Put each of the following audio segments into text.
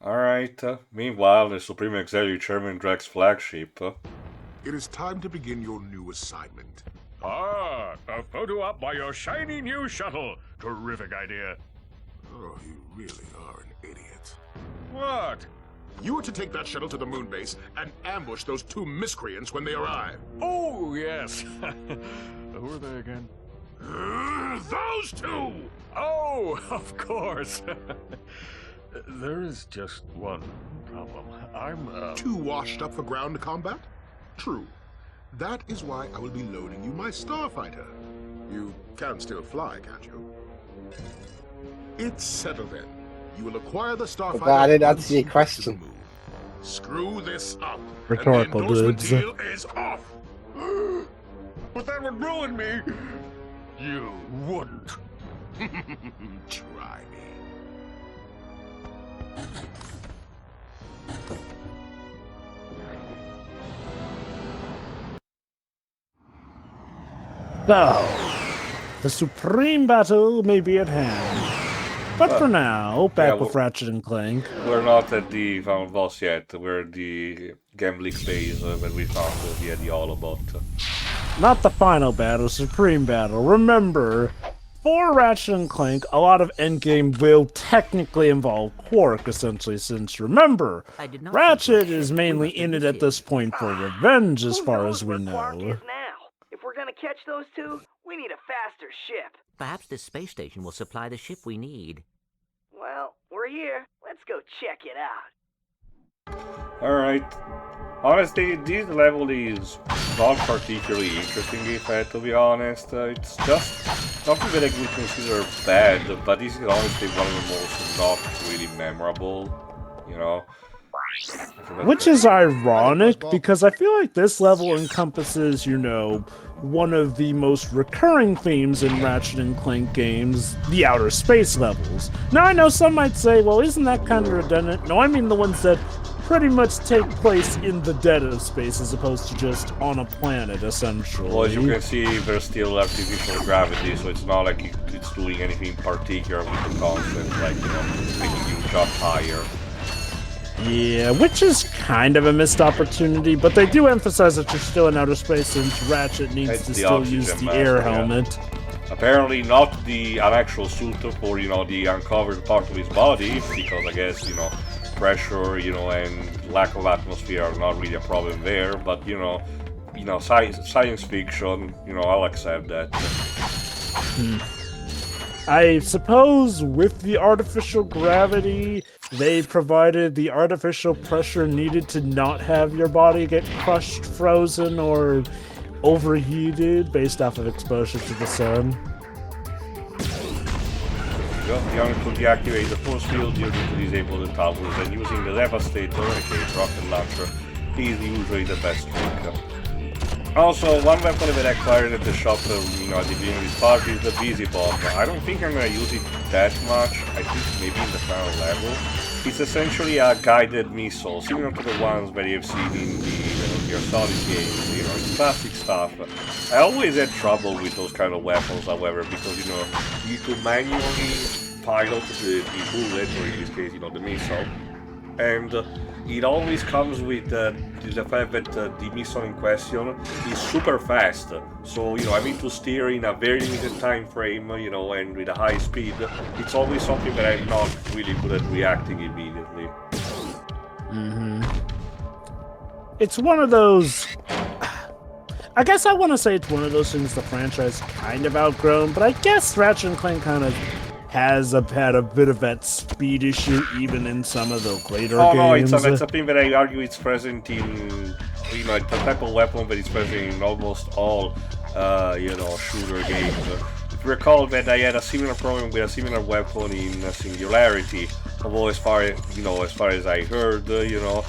Alright, meanwhile, the Supreme Auxiliary Chairman Drek's flagship. It is time to begin your new assignment. Ah, a photo op by your shiny new shuttle. Terrific idea. Oh, you really are an idiot. What? You are to take that shuttle to the moon base and ambush those two miscreants when they arrive. Oh, yes. Who are they again? Those two! Oh, of course. There is just one problem. I'm, Too washed up for ground combat? True. That is why I will be loaning you my starfighter. You can still fly, can't you? It's settled then. You will acquire the starfighter. But I didn't once answer your you get to the question. moon. Screw this up. Rhetorical and the endorsement dudes. deal is off. But that would ruin me. You wouldn't. Try me. So, the supreme battle may be at hand. But for now, back with Ratchet and Clank. We're not at the final boss yet. We're at the Gemlik phase when we found the Autobot. Not the final battle, supreme battle. Remember, for Ratchet and Clank, a lot of endgame will technically involve Qwark, essentially, since remember, Ratchet is mainly in it at this point for revenge, as far as we Qwark know. is now. If we're gonna catch those two, we need a faster ship. Perhaps this space station will supply the ship we need. Well, we're here. Let's go check it out. Alright. Honestly, this level is not particularly interesting, if I had to be honest. It's just something that I would consider bad, but this is honestly one of the most not really memorable, you know? Which is ironic, because I feel like this level encompasses, you know, one of the most recurring themes in Ratchet and Clank games, the outer space levels. Now, I know some might say, well, isn't that kind of redundant? No, I mean the ones that pretty much take place in the dead of space as opposed to just on a planet, essentially. Well, as you can see, there's still artificial gravity, so it's not like it's doing anything particular with the concept, like, you know, making you jump higher. Yeah, which is kind of a missed opportunity, but they do emphasize that you're still in outer space since Ratchet needs It's to the still oxygen use the mask, air yeah. helmet. Apparently not an actual suit for, you know, the uncovered part of his body, because I guess, you know, pressure, you know, and lack of atmosphere are not really a problem there, but, you know, science fiction, you know, I'll accept that. I suppose with the artificial gravity, they provided the artificial pressure needed to not have your body get crushed, frozen, or overheated based off of exposure to the sun. You only could deactivate the force field, you need to disable the towers, and using the Devastator, aka rocket launcher, is usually the best trick. Also, one weapon that I acquired at the shop, you know, at the beginning of this part is the Busy Bomb. I don't think I'm gonna use it that much, I think maybe in the final level. It's essentially a guided missile, similar to the ones that you've seen in the Gear Solid games, you know, it's classic stuff. I always had trouble with those kind of weapons, however, because, you know, you could manually pilot the bullet, or in this case, you know, the missile, and it always comes with the fact that the missile in question is super fast. So, you know, I mean, to steer in a very limited time frame, you know, and with a high speed, it's always something that I'm not really good at reacting immediately. It's one of those... I guess I want to say it's one of those things the franchise kind of outgrown, but I guess Ratchet and Clank kind of has had a bit of that speed issue even in some of the later games. No, it's something that I argue it's present in, you know, the type of weapon that is present in almost all, you know, shooter games. If you recall that I had a similar problem with a similar weapon in Singularity, although as far as I heard, you know,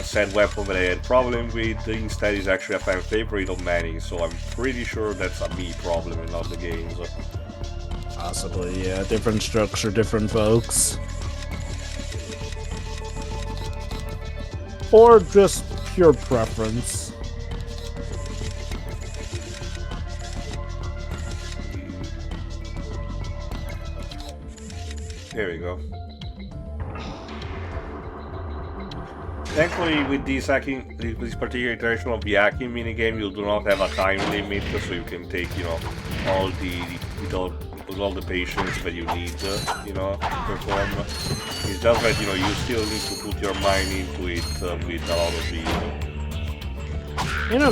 said weapon that I had problem with instead is actually a fan favorite of many, so I'm pretty sure that's a me problem and not the games. Possibly, yeah. Different structure, different folks. Or just pure preference. There we go. Thankfully, with this particular iteration of the hacking minigame, you do not have a time limit, so you can take, all with all the patience that you need, to perform. It's just that, you still need to put your mind into it with a lot of the,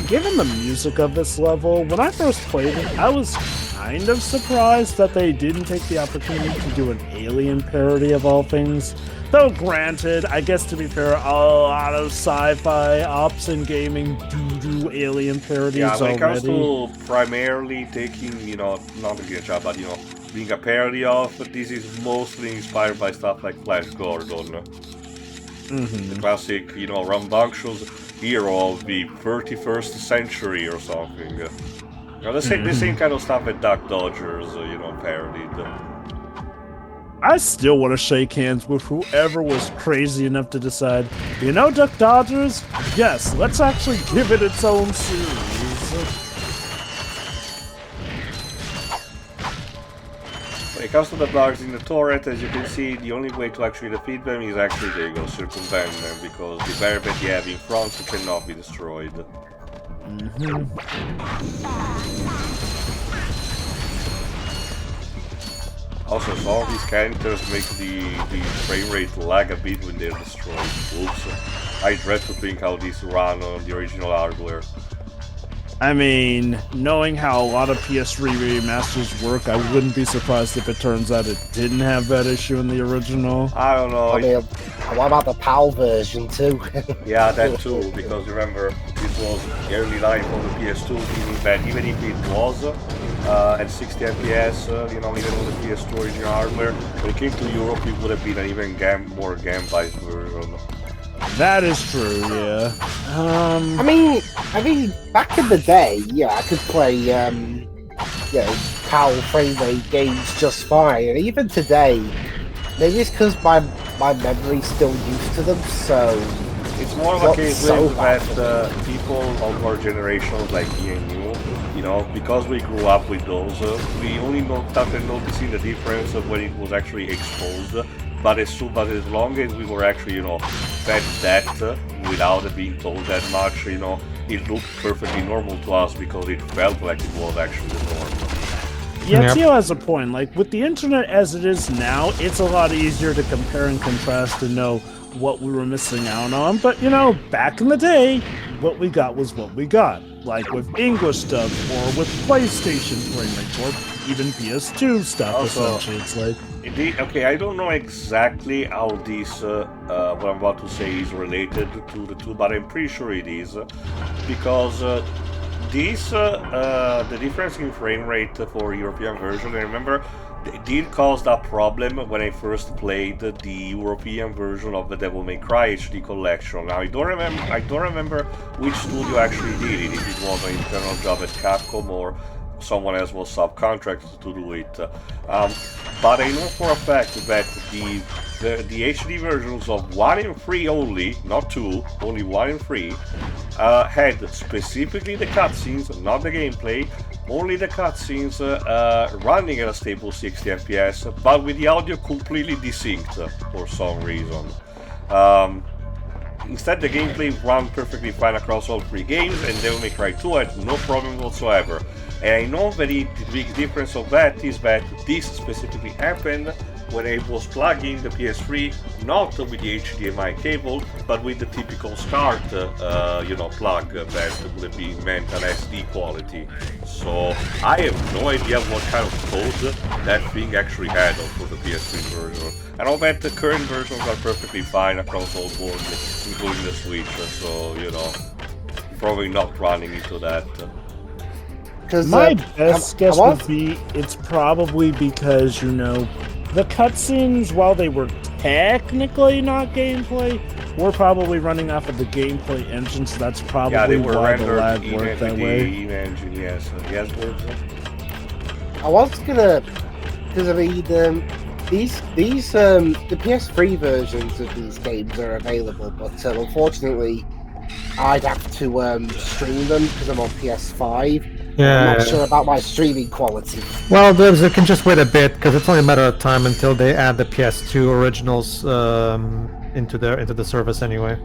Given the music of this level, when I first played it, I was kind of surprised that they didn't take the opportunity to do an Alien parody of all things. Though granted, I guess to be fair, a lot of sci-fi ops and gaming do Alien parodies yeah, when it comes already. to primarily taking, not a glitch, but, being a parody of, this is mostly inspired by stuff like Flash Gordon. The classic, rambunctious hero of the 31st century or something. The same kind of stuff that Duck Dodgers, parodied. I still want to shake hands with whoever was crazy enough to decide, Duck Dodgers? Yes, let's actually give it its own series. When it comes to the bugs in the turret, as you can see, the only way to actually defeat them is actually to circumvent them, because the barrier that you have in front cannot be destroyed. Also, some of these characters make the frame rate lag a bit when they're destroyed. Oops. I dread to think how these run on the original hardware. I mean, knowing how a lot of PS3 remasters work, I wouldn't be surprised if it turns out it didn't have that issue in the original. I don't know. I mean, what about the PAL version too? Yeah, that too, because remember, this was the early life of the PS2, meaning that even if it was at 60 FPS, even on the PS2 original hardware, when it came to Europe, it would have been an even more game-based version. That is true, yeah. I mean, back in the day, I could play, PAL frame rate games just fine, and even today, maybe it's because my memory's still used to them, so... It's more of a case that people of our generations, like me and you, because we grew up with those, we only started noticing the difference when it was actually exposed. But as long as we were actually, fed that without it being told that much, it looked perfectly normal to us because it felt like it was actually the norm. Yeah, Tio has a point. Like, with the internet as it is now, it's a lot easier to compare and contrast and know what we were missing out on. But, back in the day, what we got was what we got. Like with English stuff, or with PlayStation frame rates, or even PS2 stuff, also, essentially. It's like... Indeed, okay, I don't know exactly how this, what I'm about to say is related to the two, but I'm pretty sure it is. Because the difference in frame rate for European version, I remember, it did cause that problem when I first played the European version of the Devil May Cry HD collection. Now I don't remember which studio actually did it, if it was an internal job at Capcom or someone else was subcontracted to do it. But I know for a fact that the HD versions of 1 and 3 only, not 2, only 1 and 3, had specifically the cutscenes, not the gameplay, only the cutscenes running at a stable 60 FPS, but with the audio completely desynced for some reason. Instead, the gameplay ran perfectly fine across all 3 games, and Devil May Cry 2 had no problem whatsoever. And I know that the big difference of that is that this specifically happened when I was plugging the PS3 not with the HDMI cable, but with the typical SCART, plug that would have been meant an SD quality. So I have no idea what kind of code that thing actually had for the PS3 version. I know that the current versions are perfectly fine across all boards, including the Switch, so, probably not running into that. My best guess would be it's probably because, the cutscenes, while they were technically not gameplay, were probably running off of the gameplay engine, so that's probably why the lag worked that way. Engine, yes. Yes, I was gonna, because the PS3 versions of these games are available, but unfortunately, I'd have to stream them because I'm on PS5. Yeah. I'm not sure about my streaming quality. Well, they can just wait a bit because it's only a matter of time until they add the PS2 originals into the service anyway.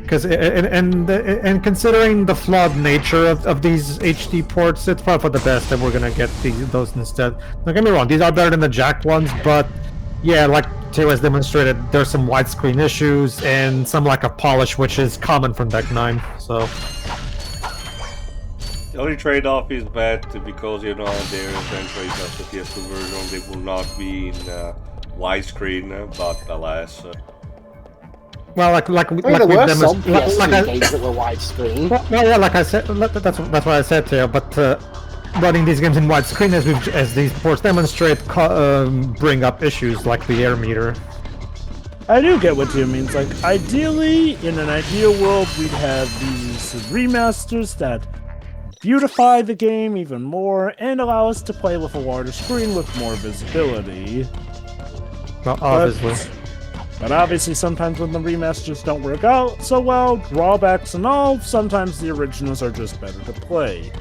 because and considering the flawed nature of these HD ports, it's probably for the best that we're gonna get those instead. Don't get me wrong; these are better than the jacked ones, but yeah, like Teo has demonstrated, there's some widescreen issues and some lack of polish, which is common from Deck 9. So. The only trade-off is that because, you know, they're essentially just a PS2 version, they will not be in widescreen, but alas. Well, like there were some PS2 games that were widescreen. Well, yeah, like I said, that's what I said there. But running these games in widescreen, as these ports demonstrate, bring up issues like the air meter. I do get what Jim means. Like, ideally, in an ideal world, we'd have these remasters that beautify the game even more and allow us to play with a larger screen with more visibility. Well, obviously. But obviously sometimes when the remasters don't work out so well, drawbacks and all, sometimes the originals are just better to play.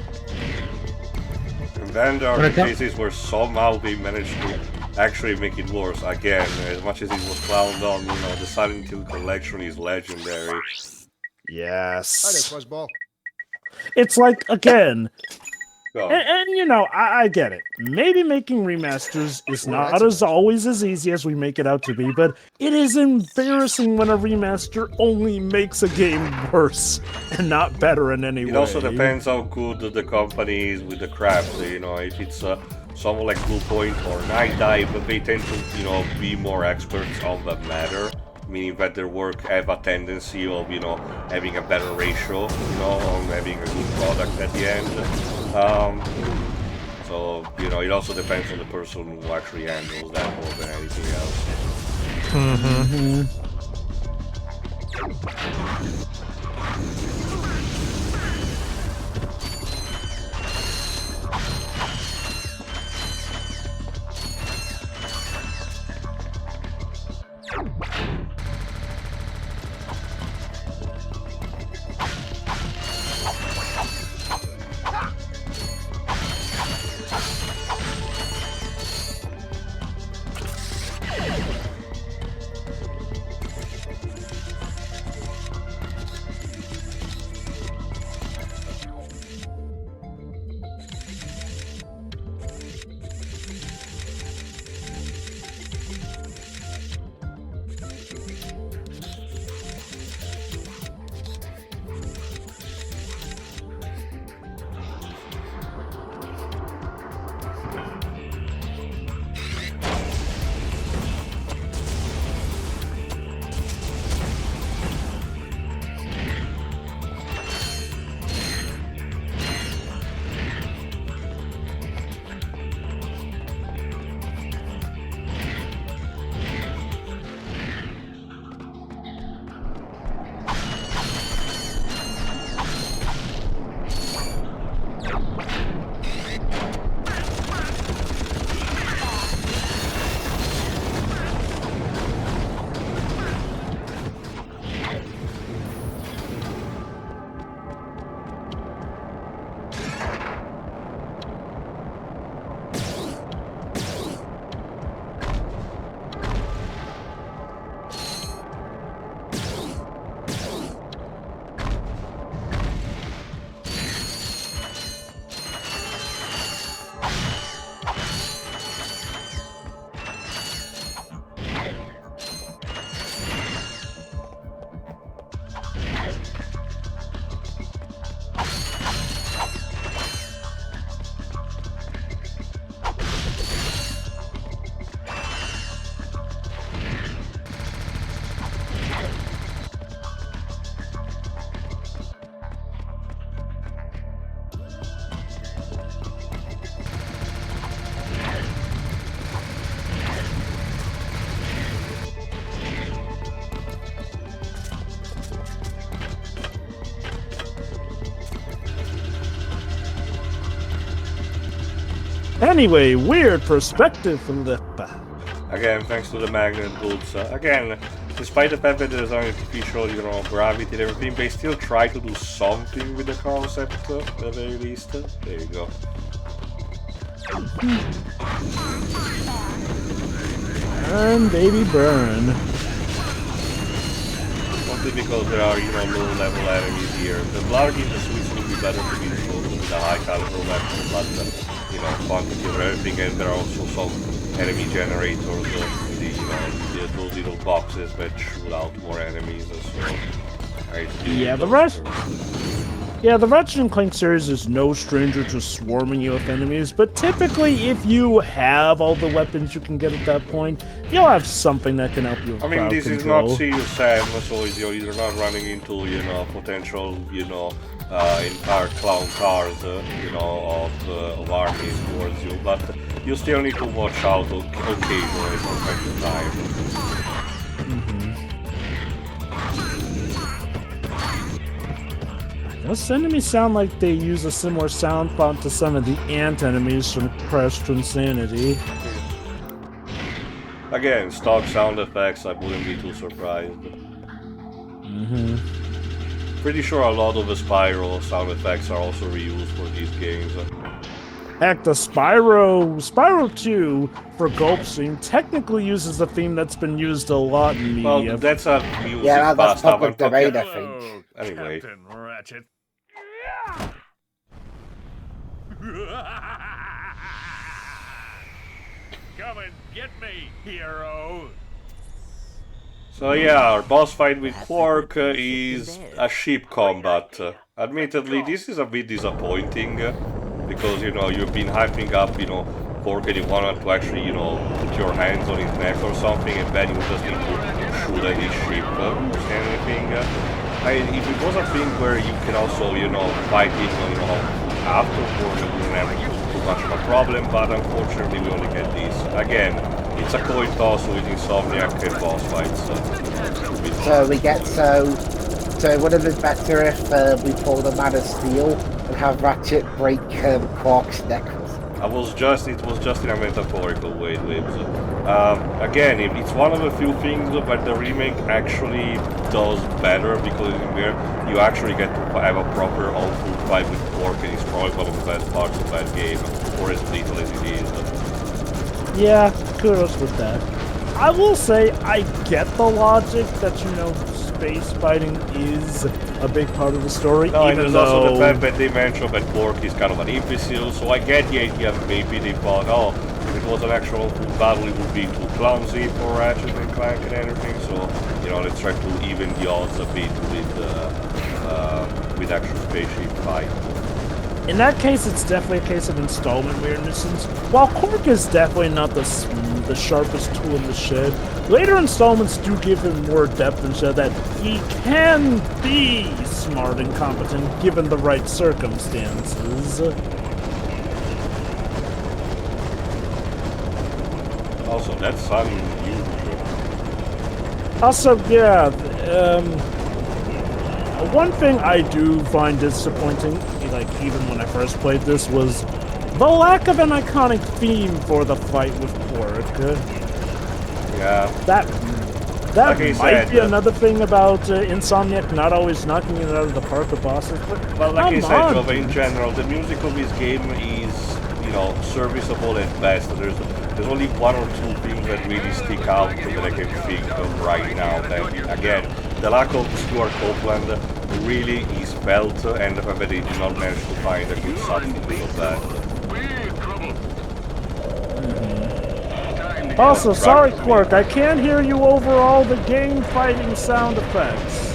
And then there are cases where somehow they managed to actually make it worse. Again, as much as it was clowned on, you know, the Silent Hill collection is legendary. Yes. Hi there, Fuzzball. It's like, again, and you know, I get it. Maybe making remasters is not always as easy as we make it out to be, but it is embarrassing when a remaster only makes a game worse and not better in any way. It also depends how good the company is with the craft. You know, if it's someone like Bluepoint or Night Dive, they tend to, you know, be more experts on that matter. Meaning that their work have a tendency of, you know, having a better ratio, you know, on having a good product at the end. So, you know, it also depends on the person who actually handles that more than anything else. Anyway, weird perspective flip. Again, thanks to the magnet bolts. Again, despite the fact that there's an artificial, you know, gravity and everything, they still try to do something with the concept, at the very least. There you go. Burn, baby, burn. What simply because there are, you know, low-level enemies here. The Blarg in the Swiss would be better to be chosen with a high-caliber weapon, but, you know, quantity of everything, and there are also some enemy generators, those little boxes that shoot out more enemies, so... Yeah, the Ratchet Clank series is no stranger to swarming you with enemies, but typically if you have all the weapons you can get at that point, you'll have something that can help you with I mean, crowd this control. is not serious sadness, so you're not running into, you know, potential, you know, entire clown cars, you know, of armies towards you, but you still need to watch out occasionally from time to time. Those enemies sound like they use a similar sound font to some of the ant enemies from Crash to Insanity. Again, stock sound effects, I wouldn't be too surprised. Pretty sure a lot of the Spyro sound effects are also reused for these games. Heck, the Spyro 2 for Gulfstream technically uses a theme that's been used a lot in media. Well, that's a music that's stuff. public domain, I think. Hello, Anyway. Captain Ratchet. Come and get me, hero. So yeah, our boss fight with Qwark is a ship combat. Admittedly, this is a bit disappointing, because, you know, you've been hyping up, you know, Qwark and you wanted to actually, you know, put your hands on his neck or something, and then you just need to shoot at his ship or anything. If it was a thing where you can also, you know, fight him, you know, after Qwark, it wouldn't have too much of a problem, but unfortunately we only get this. Again, it's a coin toss with Insomniac and boss fights. So would it have been better if we pulled a Man of Steel and have Ratchet break Qwark's neck? It was just in a metaphorical way, Libs. Again, it's one of the few things that the remake actually does better, because in there you actually get to have a proper all-full fight with Qwark, and it's probably one of the best parts of that game, or as little as it is. Yeah, kudos with that. I will say, I get the logic that, you know, space fighting is a big part of the story. No, and even there's though... also the fact that they mentioned that Qwark is kind of an imbecile, so I get the idea that maybe they thought, oh, if it was an actual full battle, it would be too clumsy for Ratchet and Clank and everything, so, you know, let's try to even the odds a bit with actual spaceship fight. In that case, it's definitely a case of installment weirdness. While Qwark is definitely not the sharpest tool in the shed, later installments do give him more depth and show that he can be smart and competent given the right circumstances. Also, that's unusual. Also, yeah, one thing I do find disappointing, like even when I first played this, was the lack of an iconic theme for the fight with Qwark. Yeah. That Like might be another thing about Insomniac not always knocking it out of the park with bosses. But well, like I said, Jova, in dude. general, the music of this game is, you know, serviceable at best. There's only one or two things that really stick out that I can think of right now. That, again, the lack of Stuart Copeland really is felt, and the fact that they did not manage to find a good substitute of that. Also, sorry, Qwark, I can't hear you over all the game fighting sound effects.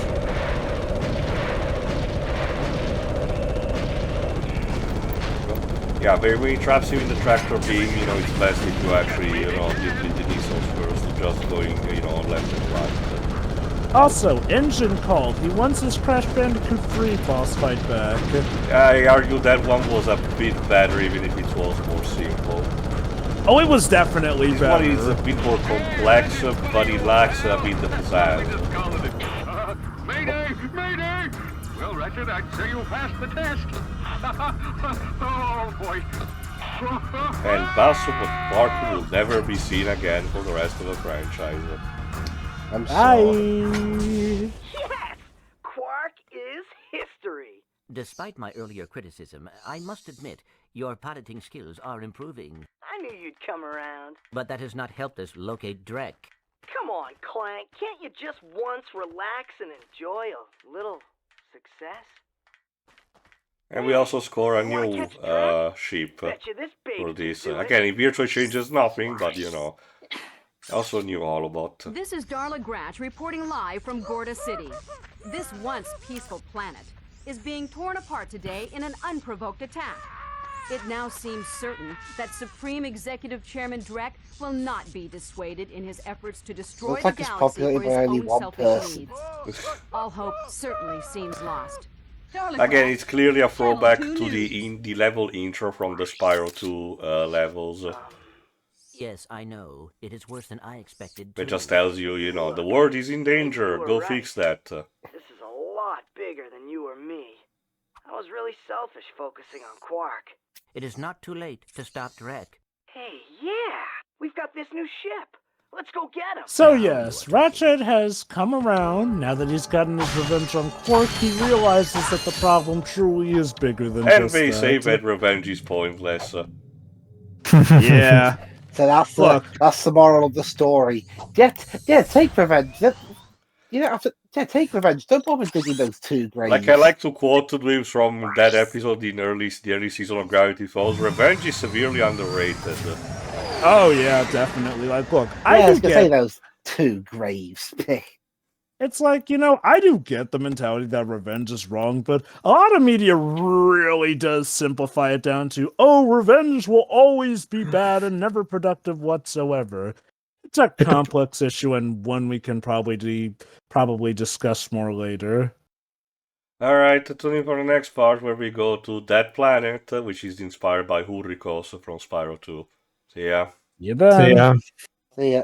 Yeah, but when he traps you in the tractor beam, you know, it's best if you actually, you know, did the missiles first, just going, you know, left and right. Also, Engine called. He wants his Crash Bandicoot 3 boss fight back. I argue that one was a bit better, even if it was more simple. Oh, it was definitely better. This one is a bit more complex, but it lacks a bit of pizzazz. Mayday! Mayday! Well, Ratchet, I'd say you passed the test. Oh, boy. And Qwark will never be seen again for the rest of the franchise. I'm sorry. Yes! Qwark is history. Despite my earlier criticism, I must admit your piloting skills are improving. I knew you'd come around. But that has not helped us locate Drek. Come on, Clank. Can't you just once relax and enjoy a little success? And we also score a new ship Betcha this baby for this. can do it. Again, it virtually changes nothing, but you know, also new Holobot. This is Darla Gratch reporting live from Gorda City. This once peaceful planet is being torn apart today in an unprovoked attack. It now seems certain that Supreme Executive Chairman Drek will not be dissuaded in his efforts to destroy Looks the like it's galaxy for populated his by only own one selfish person. needs. All hope certainly seems lost. Again, it's clearly a throwback to the level intro from the Spyro 2 levels. Yes, I know. It is worse than I expected. It just tells you, you know, the world is in danger. Go fix that. This is a lot bigger than you or me. I was really selfish focusing on Qwark. It is not too late to stop Drek. Hey, yeah! We've got this new ship. Let's go get him. So yes, Ratchet has come around. Now that he's gotten his revenge on Qwark, he realizes that the problem truly is bigger than And just they that. say that revenge is pointless. Yeah. So that's the moral of the story. Take revenge. You don't have to take revenge. Don't bother digging those two graves. Like I like to quote the dreams from that episode in the early season of Gravity Falls. Revenge is severely underrated. Oh yeah, definitely. Like, look, I was gonna say those two graves. It's like, you know, I do get the mentality that revenge is wrong, but a lot of media really does simplify it down to, oh, revenge will always be bad and never productive whatsoever. It's a complex issue and one we can probably discuss more later. Alright, tune in for the next part where we go to that planet, which is inspired by Hurricos from Spyro 2. See ya. You bet. So, yeah. See ya.